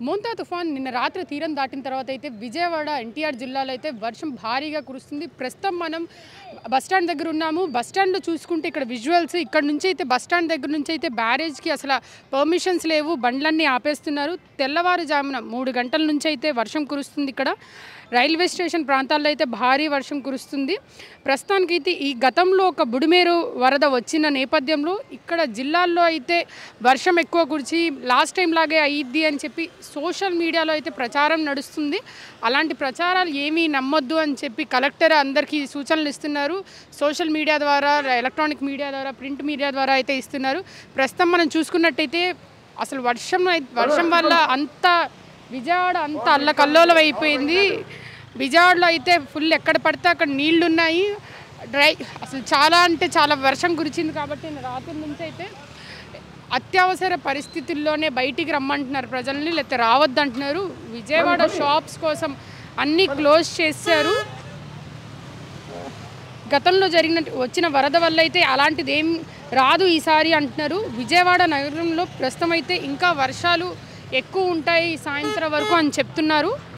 మోంతా తుఫాన్ నిన్న రాత్రి తీరం దాటిన తర్వాత అయితే విజయవాడ ఎన్టీఆర్ జిల్లాలో అయితే వర్షం భారీగా కురుస్తుంది. ప్రస్తుతం మనం బస్టాండ్ దగ్గర ఉన్నాము. బస్టాండ్లో చూసుకుంటే ఇక్కడ విజువల్స్ ఇక్కడ నుంచి అయితే బస్టాండ్ దగ్గర నుంచి అయితే బ్యారేజ్కి అసలు పర్మిషన్స్ లేవు, బండ్లన్నీ ఆపేస్తున్నారు. తెల్లవారుజామున 3 గంటల నుంచి అయితే వర్షం కురుస్తుంది. ఇక్కడ రైల్వే స్టేషన్ ప్రాంతాల్లో అయితే భారీ వర్షం కురుస్తుంది. ప్రస్తుతానికైతే ఈ గతంలో ఒక బుడిమేరు వరద వచ్చిన నేపథ్యంలో ఇక్కడ జిల్లాల్లో అయితే వర్షం ఎక్కువ కురిచి లాస్ట్ టైం లాగే అయ్యిద్ది అని చెప్పి సోషల్ మీడియాలో అయితే ప్రచారం నడుస్తుంది. అలాంటి ప్రచారాలు ఏమీ నమ్మొద్దు అని చెప్పి కలెక్టర్ అందరికీ సూచనలు ఇస్తున్నారు. సోషల్ మీడియా ద్వారా, ఎలక్ట్రానిక్ మీడియా ద్వారా, ప్రింట్ మీడియా ద్వారా అయితే ఇస్తున్నారు. ప్రస్తుతం మనం చూసుకున్నట్టయితే అసలు వర్షం వల్ల అంత విజయవాడ అంత అల్లకల్లోలం అయిపోయింది. విజయవాడలో అయితే ఫుల్ ఎక్కడ పడితే అక్కడ నీళ్లు ఉన్నాయి. అసలు చాలా అంటే చాలా వర్షం కురిచింది కాబట్టి రాత్రి నుంచి అయితే అత్యవసర పరిస్థితుల్లోనే బయటికి రమ్మంటున్నారు ప్రజల్ని, లేకపోతే రావద్దంటున్నారు. విజయవాడ షాప్స్ కోసం అన్నీ క్లోజ్ చేశారు. గతంలో వచ్చిన వరద వల్ల అయితే అలాంటిది ఏం రాదు ఈసారి అంటున్నారు. విజయవాడ నగరంలో ప్రస్తుతం అయితే ఇంకా వర్షాలు ఎక్కువ ఉంటాయి సాయంత్రం వరకు అని చెప్తున్నారు.